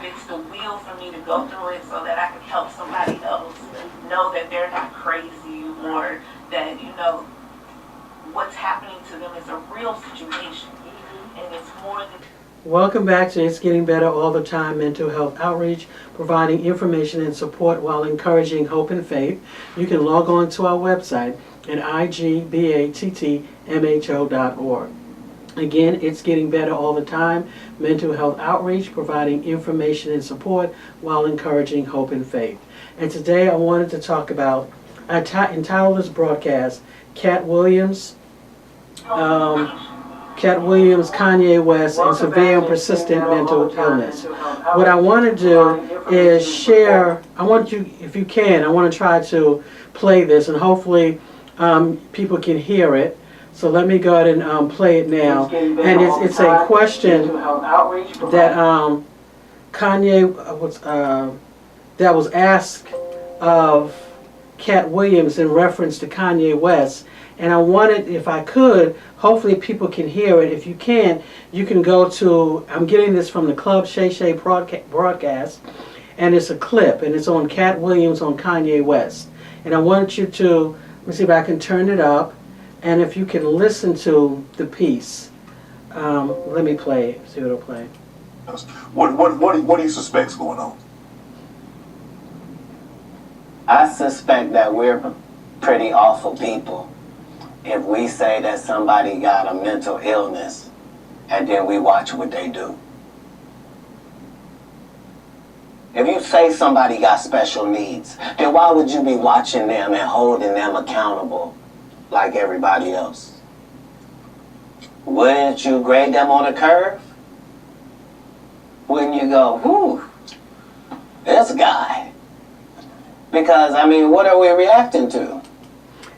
it's the will for me to go through it so that I can help somebody else know that they're not crazy, or that, what's happening to them is a real situation, and it's more than... Welcome back to It's Getting Better All the Time Mental Health Outreach, providing information and support while encouraging hope and faith. You can log on to our website at igbattmho.org. Again, It's Getting Better All the Time Mental Health Outreach, providing information and support while encouraging hope and faith. And today I wanted to talk about, I entitled this broadcast, Katt Williams, Kanye West, and severe and persistent mental illness. What I want to do is share, I want you, if you can, I want to try to play this, and hopefully people can hear it. So let me go ahead and play it now. And it's a question that Kanye that was asked of Katt Williams in reference to Kanye West. And I wanted, if I could, hopefully people can hear it. If you can't, you can go to, I'm getting this from the Club Shay Shay broadcast, and it's a clip, and it's on Katt Williams on Kanye West. And I want you to, let me see if I can turn it up, and if you can listen to the piece. Let me play it, see what it'll play. What do you suspect's going on? I suspect that we're pretty awful people if we say that somebody got a mental illness and then we watch what they do. If you say somebody got special needs, then why would you be watching them and holding them accountable like everybody else? Wouldn't you grade them on a curve? Wouldn't you go, whew, this guy? Because, I mean, what are we reacting to?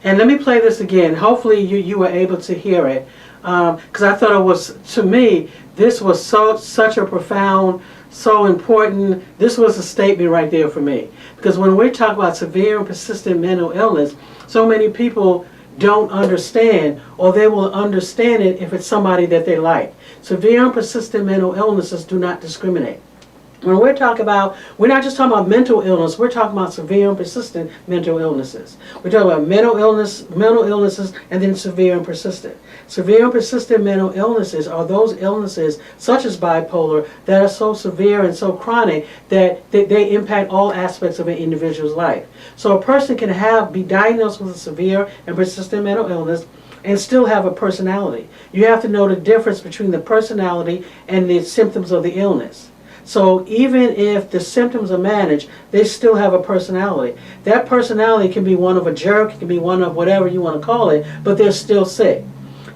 And let me play this again. Hopefully you were able to hear it. Because I thought it was, to me, this was such a profound, so important. This was a statement right there for me. Because when we talk about severe and persistent mental illness, so many people don't understand, or they will understand it if it's somebody that they like. Severe and persistent mental illnesses do not discriminate. When we're talking about, we're not just talking about mental illness, we're talking about severe and persistent mental illnesses. We're talking about mental illnesses, and then severe and persistent. Severe and persistent mental illnesses are those illnesses, such as bipolar, that are so severe and so chronic that they impact all aspects of an individual's life. So a person can be diagnosed with a severe and persistent mental illness and still have a personality. You have to know the difference between the personality and the symptoms of the illness. So even if the symptoms are managed, they still have a personality. That personality can be one of a jerk, it can be one of whatever you want to call it, but they're still sick.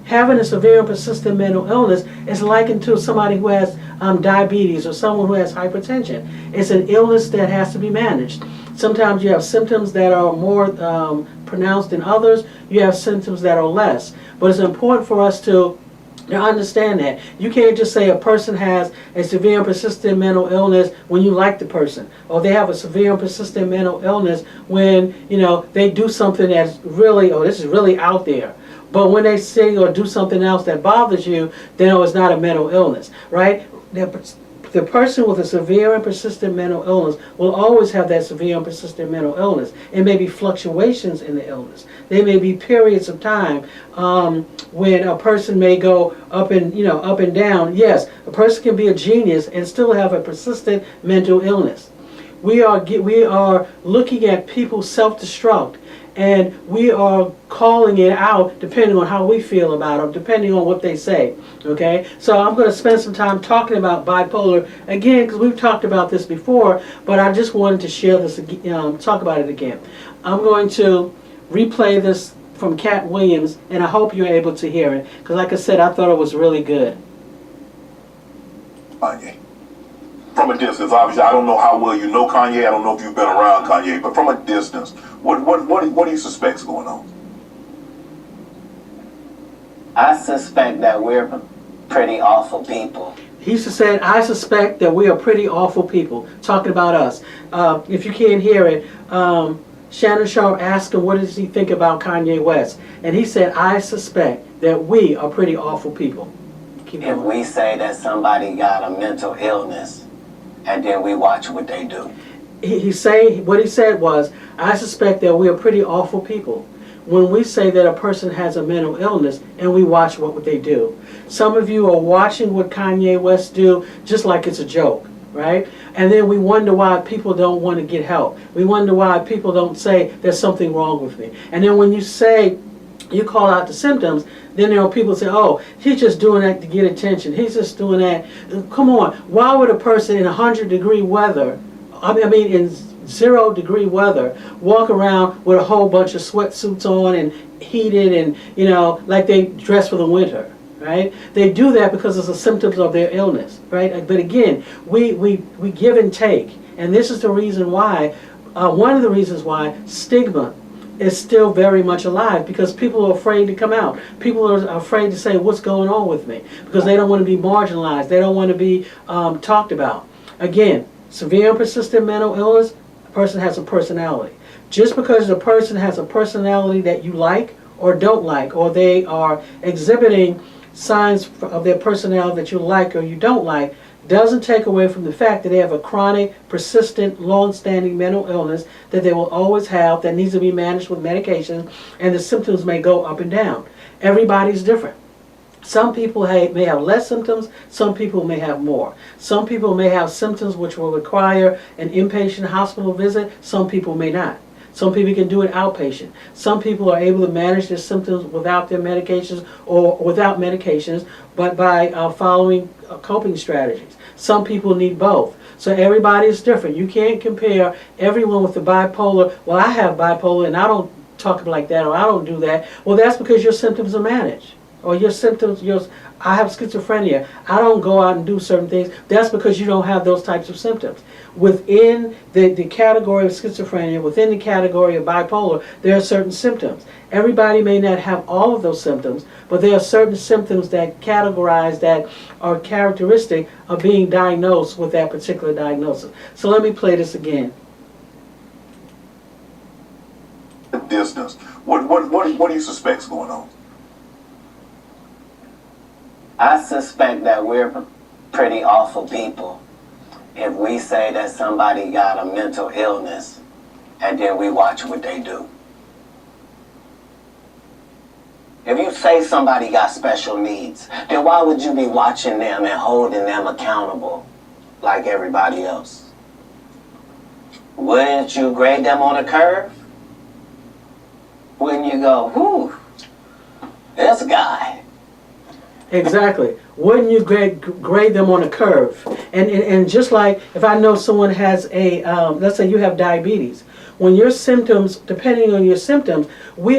Having a severe and persistent mental illness is likened to somebody who has diabetes or someone who has hypertension. It's an illness that has to be managed. Sometimes you have symptoms that are more pronounced than others. You have symptoms that are less. But it's important for us to understand that. You can't just say a person has a severe and persistent mental illness when you like the person, or they have a severe and persistent mental illness when, they do something that's really, this is really out there. But when they say or do something else that bothers you, then it's not a mental illness, right? The person with a severe and persistent mental illness will always have that severe and persistent mental illness. It may be fluctuations in the illness. There may be periods of time when a person may go up and down. Yes, a person can be a genius and still have a persistent mental illness. We are looking at people self-destruct, and we are calling it out depending on how we feel about them, depending on what they say, okay? So I'm going to spend some time talking about bipolar again, because we've talked about this before, but I just wanted to share this, talk about it again. I'm going to replay this from Katt Williams, and I hope you're able to hear it, because like I said, I thought it was really good. Kanye. From a distance, obviously, I don't know how well you know Kanye. I don't know if you've been around Kanye, but from a distance, what do you suspect's going on? I suspect that we're pretty awful people. He said, I suspect that we are pretty awful people, talking about us. If you can't hear it, Shannon Sharp asked him, what does he think about Kanye West? And he said, I suspect that we are pretty awful people. Keep if going. we say that somebody got a mental illness and then we watch what they do? What he said was, I suspect that we are pretty awful people when we say that a person has a mental illness and we watch what they do. Some of you are watching what Kanye West do just like it's a joke, right? And then we wonder why people don't want to get help. We wonder why people don't say there's something wrong with me. And then when you say, you call out the symptoms, then there are people who say, oh, he's just doing that to get attention. He's just doing that. Come on, why would a person in 100-degree weather, in 0-degree weather, walk around with a whole bunch of sweatsuits on and heated and, like they dress for the winter, right? They do that because it's the symptoms of their illness, right? But again, we give and take. And this is the reason why, one of the reasons why stigma is still very much alive, because people are afraid to come out. People are afraid to say what's going on with me because they don't want to be marginalized. They don't want to be talked about. Again, severe and persistent mental illness, a person has a personality. Just because the person has a personality that you like or don't like, or they are exhibiting signs of their personality that you like or you don't like, doesn't take away from the fact that they have a chronic, persistent, long-standing mental illness that they will always have, that needs to be managed with medication, and the symptoms may go up and down. Everybody's different. Some people may have less symptoms, some people may have more. Some people may have symptoms which will require an inpatient hospital visit, some people may not. Some people can do it outpatient. Some people are able to manage their symptoms without their medications or without medications, but by following coping strategies. Some people need both. So everybody is different. You can't compare everyone with the bipolar. Well, I have bipolar and I don't talk like that, or I don't do that. Well, that's because your symptoms are managed. Or your symptoms, I have schizophrenia. I don't go out and do certain things. That's because you don't have those types of symptoms. Within the category of schizophrenia, within the category of bipolar, there are certain symptoms. Everybody may not have all of those symptoms, but there are certain symptoms that are characteristic of being diagnosed with that particular diagnosis. So let me play this again. Distance. What do you suspect's going on? I suspect that we're pretty awful people if we say that somebody got a mental illness and then we watch what they do. If you say somebody got special needs, then why would you be watching them and holding them accountable like everybody else? Wouldn't you grade them on a curve? Wouldn't you go, whew, this guy? Exactly. Wouldn't you grade them on a curve? And just like if I know someone has let's say you have diabetes, when your symptoms, depending on your symptoms, we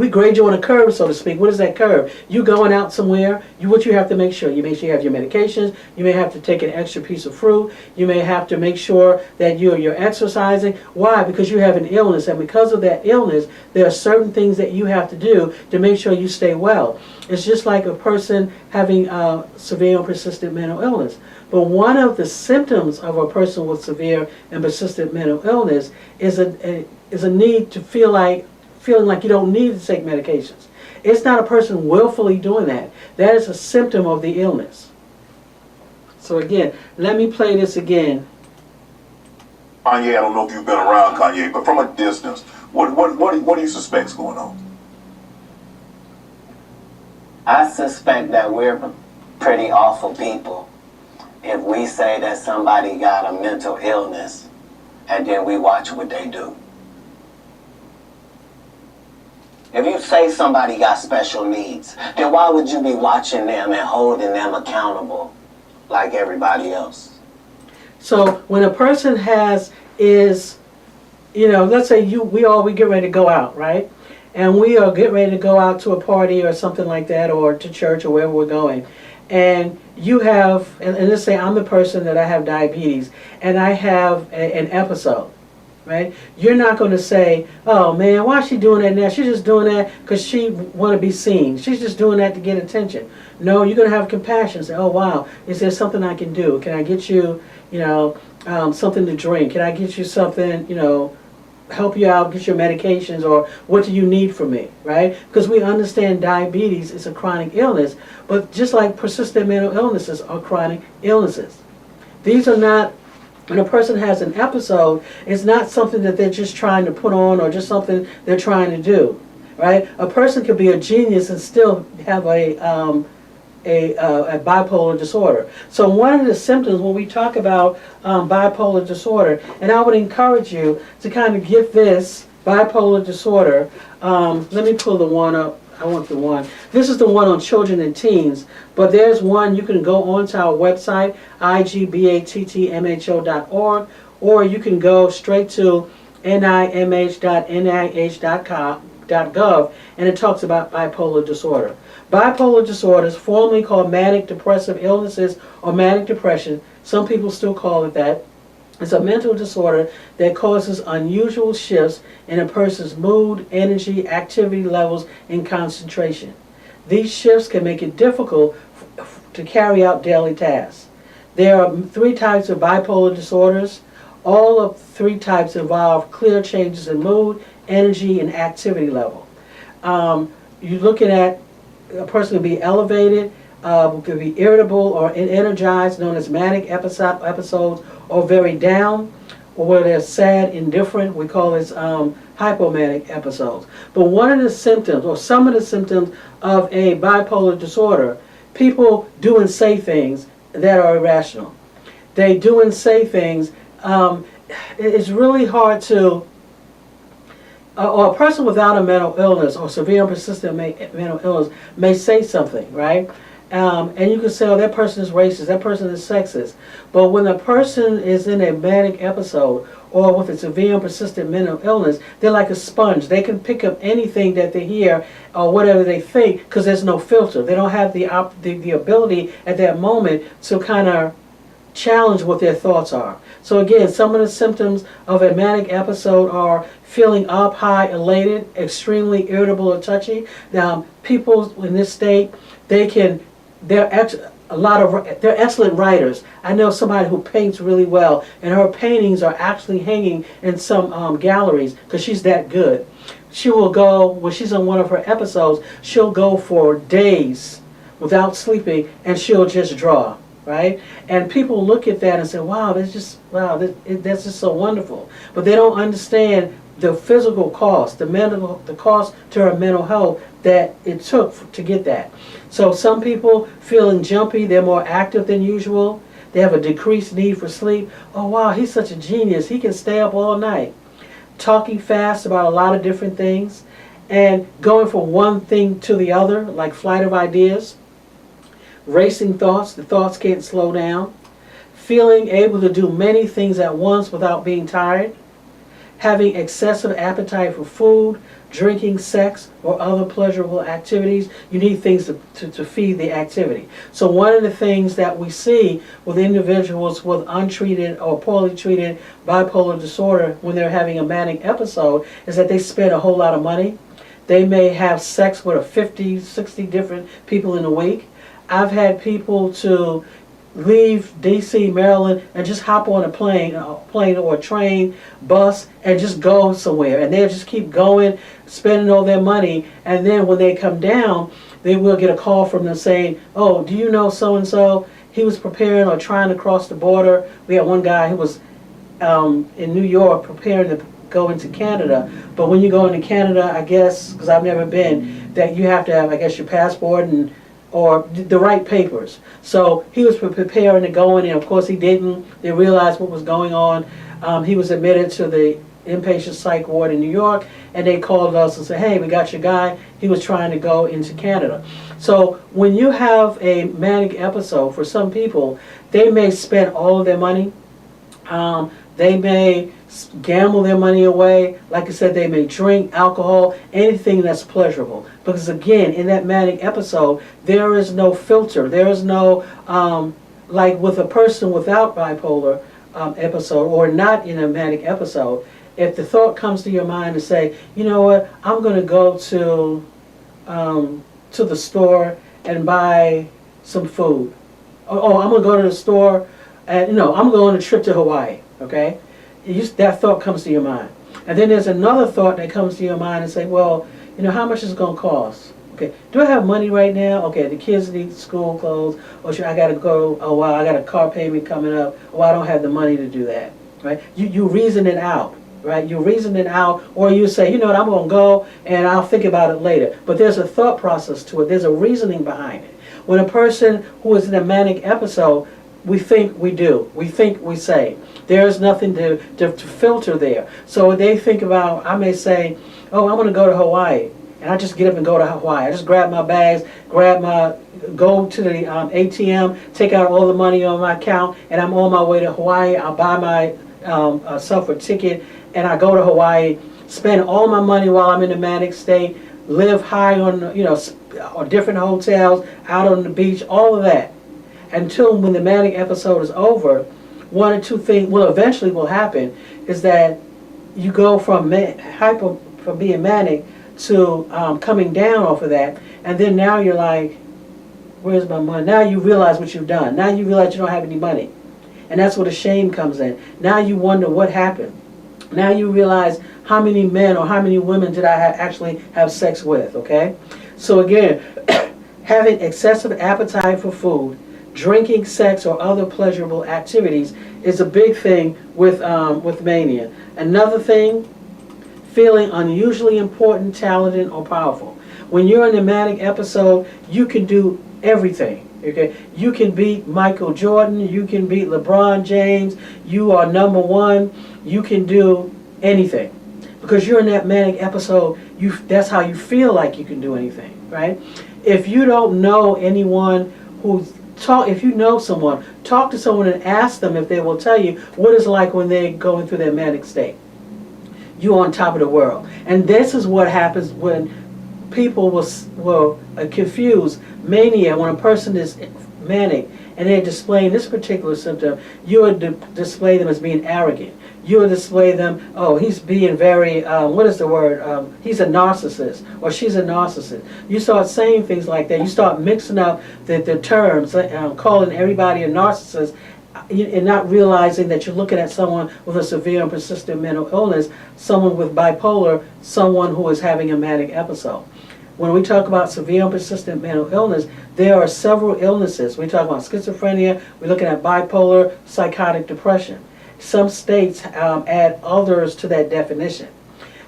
grade you on a curve, so to speak. What is that curve? You going out somewhere, what you have to make sure you have your medications. You may have to take an extra piece of fruit. You may have to make sure that you're exercising. Why? Because you have an illness, and because of that illness, there are certain things that you have to do to make sure you stay well. It's just like a person having severe and persistent mental illness. But one of the symptoms of a person with severe and persistent mental illness is a need to feeling like you don't need to take medications. It's not a person willfully doing that. That is a symptom of the illness. So again, let me play this again. Kanye, I don't know if you've been around Kanye, but from a distance, what do you suspect's going on? I suspect that we're pretty awful people if we say that somebody got a mental illness and then we watch what they do. If you say somebody got special needs, then why would you be watching them and holding them accountable like everybody else? So when a person let's say we get ready to go out, right? And we are getting ready to go out to a party or something like that, or to church or wherever we're going. And you have, and let's say I'm the person that I have diabetes, and I have an episode. Right? You're not going to say, oh man, why is she doing that now? She's just doing that because she want to be seen. She's just doing that to get attention. No, you're going to have compassion. Say, oh wow, is there something I can do? Can I get you, something to drink? Can I get you something, help you out, get your medications, or what do you need from me, right? Because we understand diabetes is a chronic illness, but just like persistent mental illnesses are chronic illnesses. These are not, when a person has an episode, it's not something that they're just trying to put on or just something they're trying to do, right? A person could be a genius and still have a bipolar disorder. So one of the symptoms when we talk about bipolar disorder, and I would encourage you to kind of get this bipolar disorder. Let me pull the one up. I want the one. This is the one on children and teens, but there's one you can go onto our website, igbattmho.org, or you can go straight to nimh.nih.gov, and it talks about bipolar disorder. Bipolar disorders, formerly called manic depressive illnesses or manic depression, some people still call it that, is a mental disorder that causes unusual shifts in a person's mood, energy, activity levels, and concentration. These shifts can make it difficult to carry out daily tasks. There are 3 types of bipolar disorders. All of 3 types involve clear changes in mood, energy, and activity level. You're looking at a person could be elevated, could be irritable or energized, known as manic episodes, or very down, or where they're sad, indifferent. We call this hypomanic episodes. But one of the symptoms, or some of the symptoms of a bipolar disorder, people do and say things that are irrational. They do and say things. It's really hard to. Or a person without a mental illness or severe and persistent mental illness may say something, right? And you can say, oh, that person is racist, that person is sexist. But when a person is in a manic episode or with a severe and persistent mental illness, they're like a sponge. They can pick up anything that they hear or whatever they think because there's no filter. They don't have the ability at that moment to kind of challenge what their thoughts are. So again, some of the symptoms of a manic episode are feeling up, high, elated, extremely irritable or touchy. Now, people in this state, they're excellent writers. I know somebody who paints really well, and her paintings are actually hanging in some galleries because she's that good. She will go, when she's on one of her episodes, she'll go for days without sleeping, and she'll just draw. Right? And people look at that and say, wow, that's just so wonderful. But they don't understand the physical cost, the cost to her mental health that it took to get that. So some people feeling jumpy, they're more active than usual. They have a decreased need for sleep. Oh, wow, he's such a genius. He can stay up all night. Talking fast about a lot of different things and going from one thing to the other, like flight of ideas. Racing thoughts, the thoughts can't slow down. Feeling able to do many things at once without being tired. Having excessive appetite for food, drinking, sex, or other pleasurable activities. You need things to feed the activity. So one of the things that we see with individuals with untreated or poorly treated bipolar disorder when they're having a manic episode is that they spend a whole lot of money. They may have sex with 50, 60 different people in a week. I've had people to leave D.C., Maryland, and just hop on a plane or a train, bus, and just go somewhere. And they'll just keep going, spending all their money. And then when they come down, they will get a call from them saying, oh, do you know so-and-so? He was preparing or trying to cross the border. We had one guy who was in New York preparing to go into Canada. But when you go into Canada, I guess, because I've never been, that you have to have, I guess, your passport or the right papers. So he was preparing to go in, and of course he didn't. They realized what was going on. He was admitted to the inpatient psych ward in New York, and they called us and said, hey, we got your guy. He was trying to go into Canada. So when you have a manic episode, for some people, they may spend all of their money. They may gamble their money away. Like I said, they may drink alcohol, anything that's pleasurable. Because again, in that manic episode, there is no filter. There is no, like with a person without bipolar episode or not in a manic episode, if the thought comes to your mind to say, you know what, I'm going to go to the store and buy some food. Oh, I'm going to go to the store and, I'm going on a trip to Hawaii. Okay? That thought comes to your mind. And then there's another thought that comes to your mind and say, well, how much is it going to cost? Okay, do I have money right now? Okay, the kids need school clothes, or should I got to go, oh wow, I got a car payment coming up, oh I don't have the money to do that, right? You reason it out, right? You reason it out, or you say, you know what, I'm going to go and I'll think about it later. But there's a thought process to it, there's a reasoning behind it. When a person who is in a manic episode, we think we do, we think we say. There's nothing to filter there. So they think about, I may say, oh, I'm going to go to Hawaii. And I just get up and go to Hawaii. I just grab my bags, go to the ATM, take out all the money on my account, and I'm on my way to Hawaii. I'll buy myself a ticket, and I go to Hawaii, spend all my money while I'm in the manic state, live high on, on different hotels, out on the beach, all of that. Until when the manic episode is over, one or two things, eventually will happen, is that you go from being manic to coming down off of that, and then now you're like, where's my money? Now you realize what you've done. Now you realize you don't have any money. And that's where the shame comes in. Now you wonder what happened. Now you realize how many men or how many women did I actually have sex with, okay? So again, having excessive appetite for food, drinking, sex, or other pleasurable activities is a big thing with mania. Another thing, feeling unusually important, talented, or powerful. When you're in a manic episode, you can do everything. Okay, you can beat Michael Jordan, you can beat LeBron James, you are number one, you can do anything. Because you're in that manic episode, that's how you feel like you can do anything, right? If you don't know anyone if you know someone, talk to someone and ask them if they will tell you what it's like when they're going through their manic state. You're on top of the world. And this is what happens when people will confuse mania. When a person is manic and they're displaying this particular symptom, you would display them as being arrogant. You would display them, oh, he's being very, what is the word? He's a narcissist, or she's a narcissist. You start saying things like that. You start mixing up the terms, calling everybody a narcissist, and not realizing that you're looking at someone with a severe and persistent mental illness, someone with bipolar, someone who is having a manic episode. When we talk about severe and persistent mental illness, there are several illnesses. We talk about schizophrenia, we're looking at bipolar, psychotic depression. Some states add others to that definition.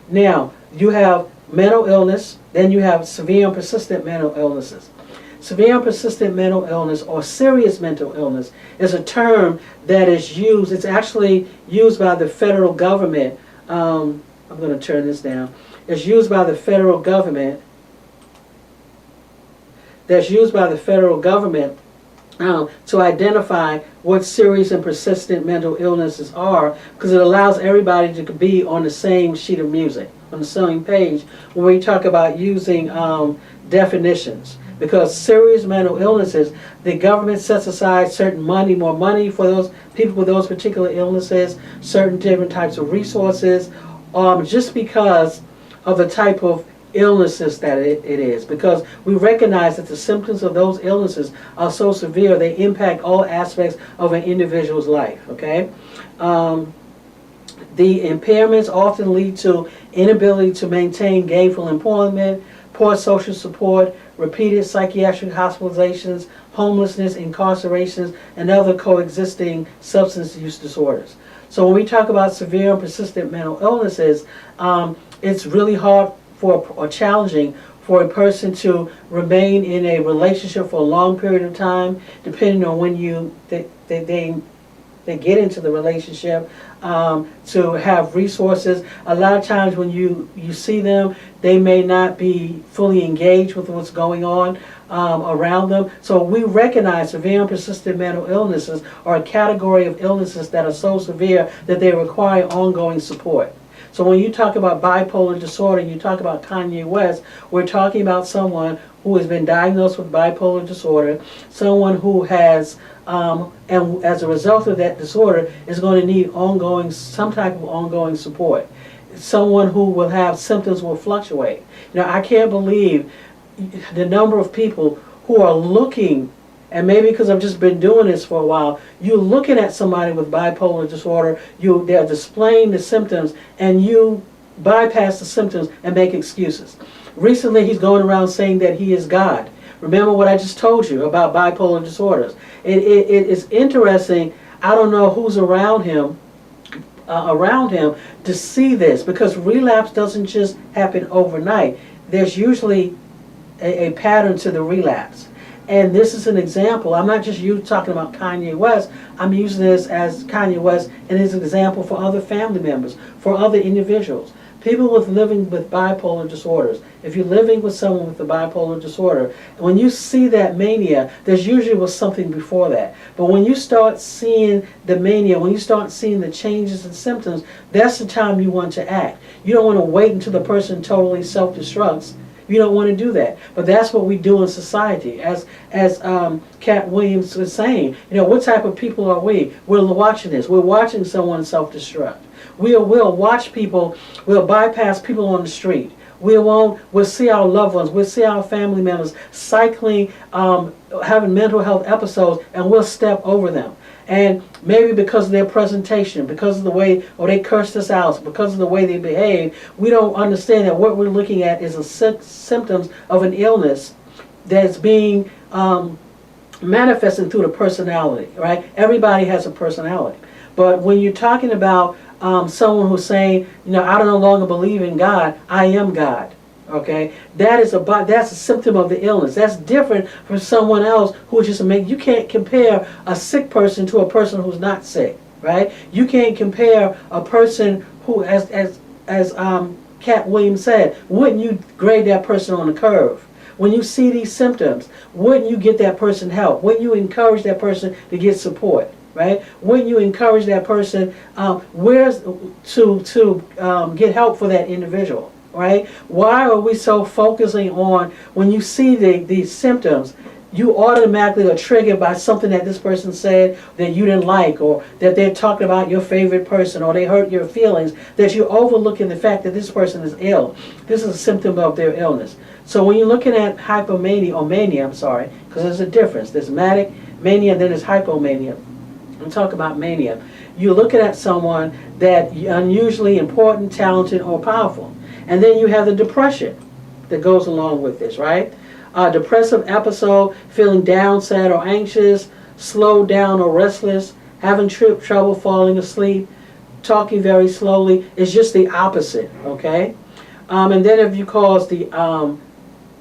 Now, you have mental illness, then you have severe and persistent mental illnesses. Severe and persistent mental illness, or serious mental illness, is a term that is used. It's actually used by the federal government. I'm going to turn this down. It's used by the federal government. That's used by the federal government to identify what serious and persistent mental illnesses are, because it allows everybody to be on the same sheet of music, on the same page, when we talk about using definitions. Because serious mental illnesses, the government sets aside certain more money for those people with those particular illnesses, certain different types of resources, just because of the type of illnesses that it is. Because we recognize that the symptoms of those illnesses are so severe, they impact all aspects of an individual's life, okay? The impairments often lead to inability to maintain gainful employment, poor social support, repeated psychiatric hospitalizations, homelessness, incarcerations, and other coexisting substance use disorders. So when we talk about severe and persistent mental illnesses, it's really hard or challenging for a person to remain in a relationship for a long period of time, depending on when they get into the relationship, to have resources. A lot of times when you see them, they may not be fully engaged with what's going on around them. So we recognize severe and persistent mental illnesses are a category of illnesses that are so severe that they require ongoing support. So when you talk about bipolar disorder, you talk about Kanye West, we're talking about someone who has been diagnosed with bipolar disorder, someone who has, and as a result of that disorder, is going to need some type of ongoing support. Someone who will have symptoms will fluctuate. I can't believe the number of people who are looking and maybe because I've just been doing this for a while, you're looking at somebody with bipolar disorder, they're displaying the symptoms, and you bypass the symptoms and make excuses. Recently, he's going around saying that he is God. Remember what I just told you about bipolar disorders. It is interesting. I don't know who's around him to see this, because relapse doesn't just happen overnight. There's usually a pattern to the relapse. And this is an example. I'm not just talking about Kanye West. I'm using this as Kanye West and as an example for other family members, for other individuals. People living with bipolar disorders. If you're living with someone with a bipolar disorder, when you see that mania, there's usually was something before that. But when you start seeing the mania, when you start seeing the changes and symptoms, that's the time you want to act. You don't want to wait until the person totally self-destructs. You don't want to do that. But that's what we do in society. As Katt Williams was saying, what type of people are we? We're watching this. We're watching someone self-destruct. We'll watch people, we'll bypass people on the street. We'll see our loved ones, we'll see our family members cycling, having mental health episodes, and we'll step over them. And maybe because of their presentation, because of the way, or they cursed us out, because of the way they behave, we don't understand that what we're looking at is symptoms of an illness that's being manifested through the personality, right? Everybody has a personality. But when you're talking about someone who's saying, I don't no longer believe in God, I am God. Okay, that's a symptom of the illness. That's different from someone else who just you can't compare a sick person to a person who's not sick, right? You can't compare a person who, as Katt Williams said, wouldn't you grade that person on a curve? When you see these symptoms, wouldn't you get that person help? Wouldn't you encourage that person to get support? Right? Wouldn't you encourage that person to get help for that individual? Right? Why are we so focusing on, when you see these symptoms, you automatically are triggered by something that this person said that you didn't like, or that they're talking about your favorite person, or they hurt your feelings, that you're overlooking the fact that this person is ill. This is a symptom of their illness. So when you're looking at hypomania, or mania, because there's a difference. There's manic mania, and then there's hypomania. And talk about mania. You're looking at someone that unusually important, talented, or powerful. And then you have the depression that goes along with this, right? Depressive episode, feeling down, sad, or anxious, slowed down or restless, having trouble falling asleep, talking very slowly, is just the opposite, okay? And then if you cause the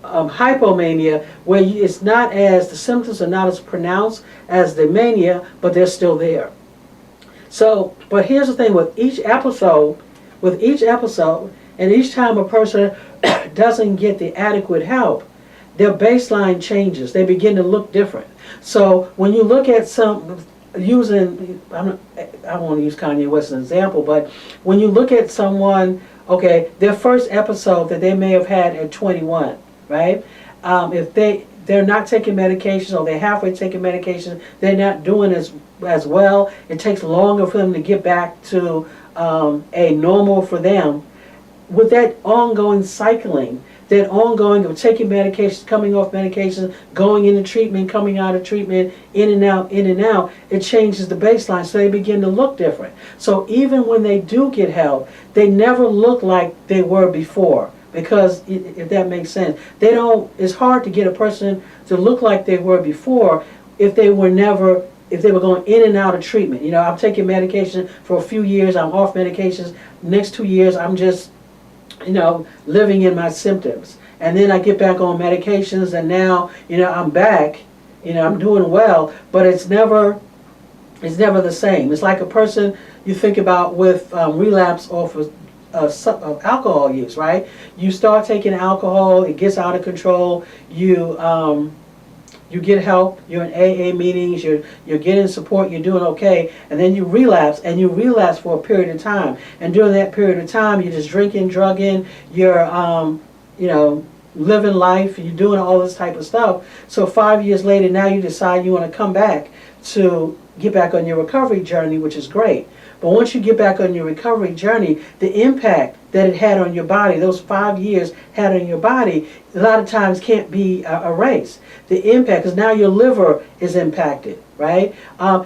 hypomania, where it's not as, the symptoms are not as pronounced as the mania, but they're still there. So, but here's the thing, with each episode, and each time a person doesn't get the adequate help, their baseline changes. They begin to look different. So when you look at I don't want to use Kanye West as an example, but when you look at someone, okay, their first episode that they may have had at 21, right? If they're not taking medications, or they're halfway taking medications, they're not doing as well, it takes longer for them to get back to a normal for them. With that ongoing cycling, that ongoing of taking medications, coming off medications, going into treatment, coming out of treatment, in and out, it changes the baseline, so they begin to look different. So even when they do get help, they never look like they were before. Because, if that makes sense, it's hard to get a person to look like they were before if they were going in and out of treatment. I'm taking medication for a few years, I'm off medications, next 2 years I'm just, living in my symptoms. And then I get back on medications, and now, I'm back, I'm doing well, but it's never the same. It's like a person you think about with relapse off of alcohol use, right? You start taking alcohol, it gets out of control, you get help, you're in AA meetings, you're getting support, you're doing okay, and then you relapse, for a period of time. And during that period of time, you're just drinking, drugging, you're living life, you're doing all this type of stuff. So 5 years later, now you decide you want to come back to get back on your recovery journey, which is great. But once you get back on your recovery journey, the impact that it had on your body, those 5 years had on your body, a lot of times can't be erased. The impact, because now your liver is impacted, right?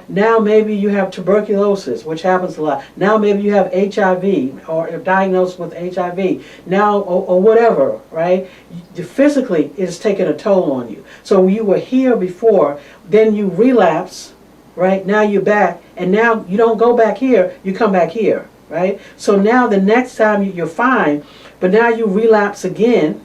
Now maybe you have tuberculosis, which happens a lot. Now maybe you have HIV or are diagnosed with HIV. Now, or whatever, right? Physically, it's taking a toll on you. So you were here before, then you relapse, right? Now you're back, and now you don't go back here, you come back here, right? So now the next time you're fine, but now you relapse again.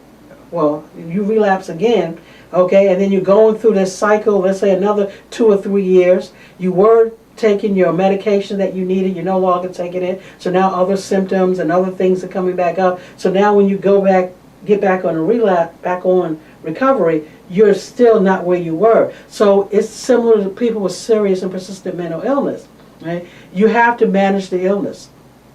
Well, you relapse again, okay, and then you're going through this cycle, let's say another 2 or 3 years. You were taking your medication that you needed, you're no longer taking it, so now other symptoms and other things are coming back up. So now when you go back, get back on a relapse, back on recovery, you're still not where you were. So it's similar to people with serious and persistent mental illness, right? You have to manage the illness.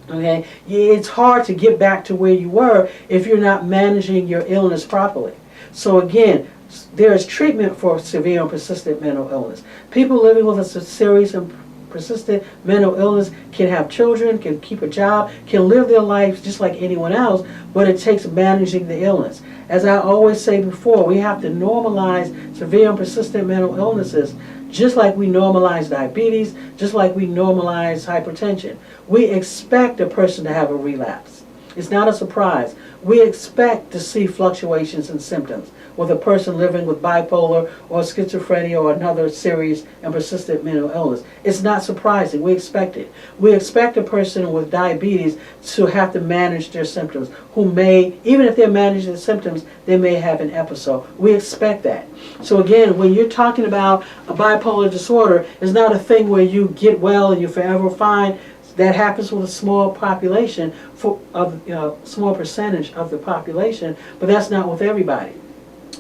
Okay, it's hard to get back to where you were if you're not managing your illness properly. So again, there is treatment for severe and persistent mental illness. People living with a serious and persistent mental illness can have children, can keep a job, can live their lives just like anyone else, but it takes managing the illness. As I always say before, we have to normalize severe and persistent mental illnesses just like we normalize diabetes, just like we normalize hypertension. We expect a person to have a relapse. It's not a surprise. We expect to see fluctuations in symptoms with a person living with bipolar or schizophrenia or another serious and persistent mental illness. It's not surprising. We expect it. We expect a person with diabetes to have to manage their symptoms, who may, even if they're managing the symptoms, they may have an episode. We expect that. So again, when you're talking about a bipolar disorder, it's not a thing where you get well and you're forever fine. That happens with a small population, small percentage of the population, but that's not with everybody.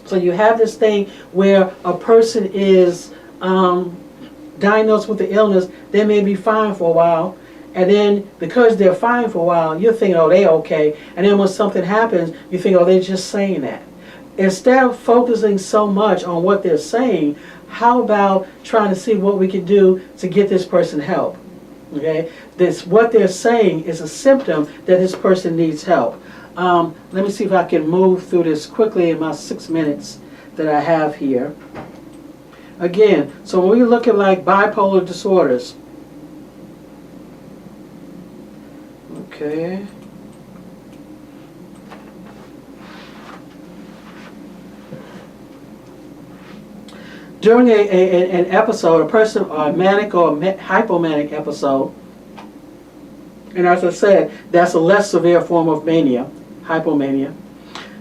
So you have this thing where a person is diagnosed with the illness, they may be fine for a while, and then because they're fine for a while, you're thinking, oh, they're okay, and then when something happens, you think, oh, they're just saying that. Instead of focusing so much on what they're saying, how about trying to see what we can do to get this person help? Okay, what they're saying is a symptom that this person needs help. Let me see if I can move through this quickly in my 6 minutes that I have here. Again, so when we look at like bipolar disorders, okay. During an episode, a person, a manic or hypomanic episode, and as I said, that's a less severe form of mania, hypomania.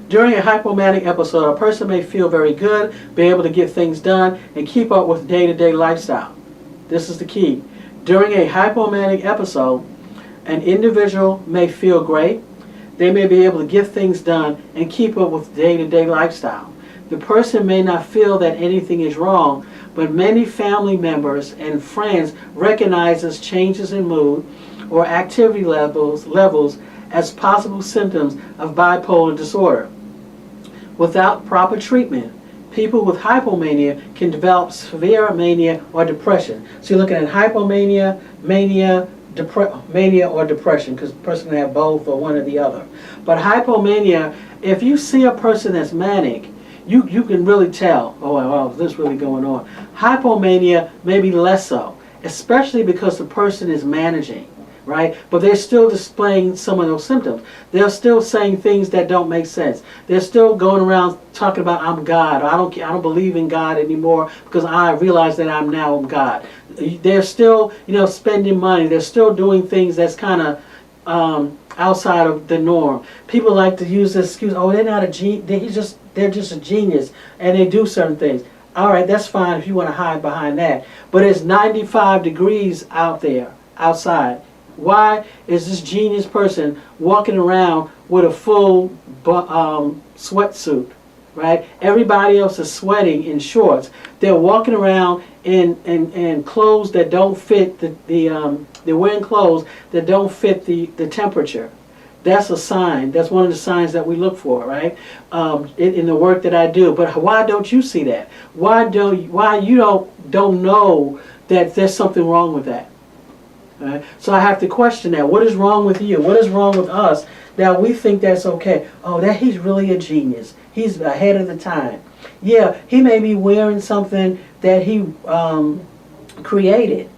During a hypomanic episode, a person may feel very good, be able to get things done, and keep up with day-to-day lifestyle. This is the key. During a hypomanic episode, an individual may feel great, they may be able to get things done, and keep up with day-to-day lifestyle. The person may not feel that anything is wrong, but many family members and friends recognize changes in mood or activity levels as possible symptoms of bipolar disorder. Without proper treatment, people with hypomania can develop severe mania or depression. So you're looking at hypomania, mania or depression, because a person can have both or one or the other. But hypomania, if you see a person that's manic, you can really tell, oh, wow, this is really going on. Hypomania, maybe less so, especially because the person is managing, right? But they're still displaying some of those symptoms. They're still saying things that don't make sense. They're still going around talking about, I'm God, or I don't believe in God anymore because I realize that I'm now God. They're still, spending money. They're still doing things that's kind of outside of the norm. People like to use this excuse, oh, they're not a genius, they're just a genius, and they do certain things. All right, that's fine if you want to hide behind that. But it's 95 degrees out there, outside. Why is this genius person walking around with a full sweatsuit, right? Everybody else is sweating in shorts. They're walking around in clothes that don't fit they're wearing clothes that don't fit the temperature. That's a sign. That's one of the signs that we look for, right? In the work that I do. But why don't you see that? Why you don't know that there's something wrong with that? Right? So I have to question that. What is wrong with you? What is wrong with us Now we think that's okay. Oh, that he's really a genius. He's ahead of the time. Yeah, he may be wearing something that he created,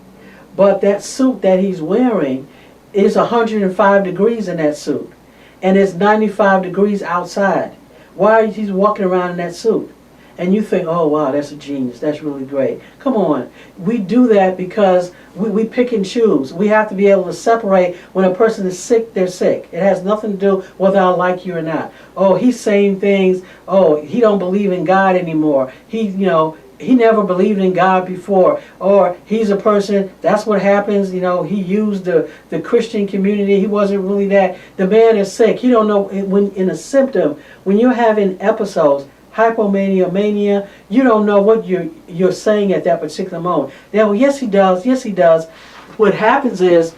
but that suit that he's wearing is 105 degrees in that suit, and it's 95 degrees outside. Why is he walking around in that suit? And you think, oh wow, that's a genius, that's really great. Come on, we do that because we pick and choose. We have to be able to separate when a person is sick, they're sick. It has nothing to do whether I like you or not. Oh, he's saying things, oh, he don't believe in God anymore. He never believed in God before. Or he's a person, that's what happens, he used the Christian community, he wasn't really that. The man is sick. He don't know when in a symptom, when you're having episodes, hypomania, mania, you don't know what you're saying at that particular moment. Now, yes he does, yes he does. What happens is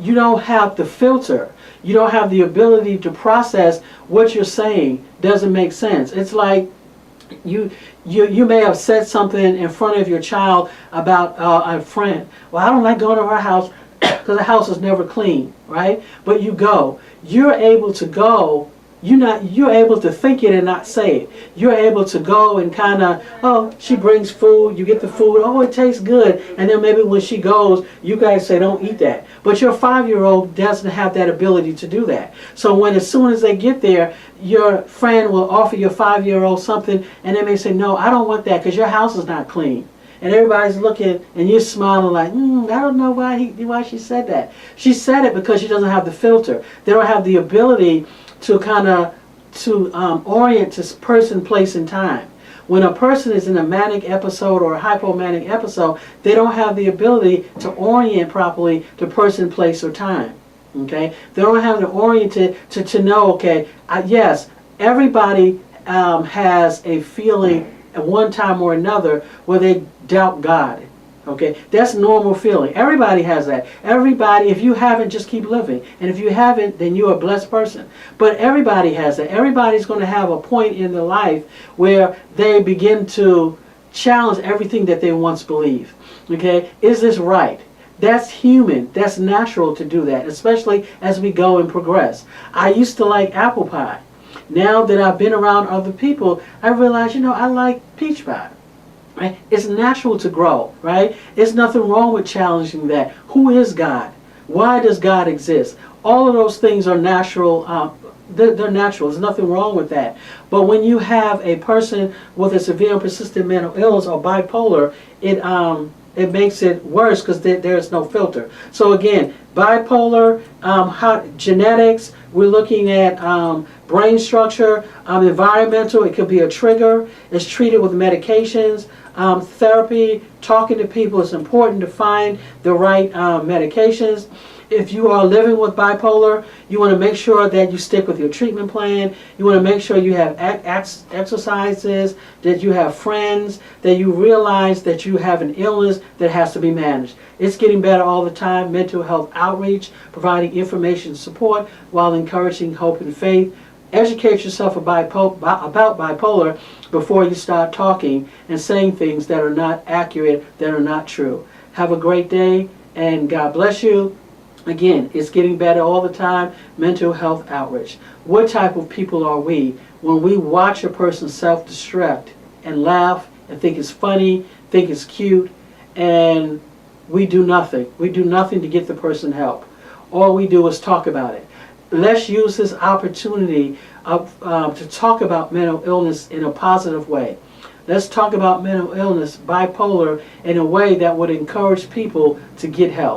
you don't have the filter. You don't have the ability to process what you're saying doesn't make sense. It's like you may have said something in front of your child about a friend. Well, I don't like going to her house because the house is never clean, right? But you go. You're able to go. You're able to think it and not say it. You're able to go and kind of, oh, she brings food, you get the food, oh, it tastes good. And then maybe when she goes, you guys say, don't eat that. But your 5-year-old doesn't have that ability to do that. So as soon as they get there, your friend will offer your 5-year-old something, and they may say, no, I don't want that because your house is not clean. And everybody's looking, and you're smiling like, I don't know why she said that. She said it because she doesn't have the filter. They don't have the ability to orient to person, place, and time. When a person is in a manic episode or a hypomanic episode, they don't have the ability to orient properly to person, place, or time. Okay, they don't have to orient to know. Okay, yes, everybody has a feeling at one time or another where they doubt God. Okay, that's normal feeling. Everybody has that. Everybody, if you haven't, just keep living. And if you haven't, then you're a blessed person. But everybody has that. Everybody's going to have a point in their life where they begin to challenge everything that they once believed. Okay, is this right? That's human. That's natural to do that, especially as we go and progress. I used to like apple pie. Now that I've been around other people, I realize, I like peach pie. Right? It's natural to grow, right? There's nothing wrong with challenging that. Who is God? Why does God exist? All of those things are natural. They're natural. There's nothing wrong with that. But when you have a person with a severe and persistent mental illness or bipolar, it makes it worse because there's no filter. So again, bipolar, genetics, we're looking at brain structure, environmental, it could be a trigger. It's treated with medications. Therapy, talking to people, it's important to find the right medications. If you are living with bipolar, you want to make sure that you stick with your treatment plan. You want to make sure you have exercises, that you have friends, that you realize that you have an illness that has to be managed. It's getting better all the time. Mental health outreach, providing information and support while encouraging hope and faith. Educate yourself about bipolar before you start talking and saying things that are not accurate, that are not true. Have a great day, and God bless you. Again, it's getting better all the time. Mental health outreach. What type of people are we when we watch a person self-destruct and laugh and think it's funny, think it's cute, and we do nothing? We do nothing to get the person help. All we do is talk about it. Let's use this opportunity to talk about mental illness in a positive way. Let's talk about mental illness, bipolar, in a way that would encourage people to get help.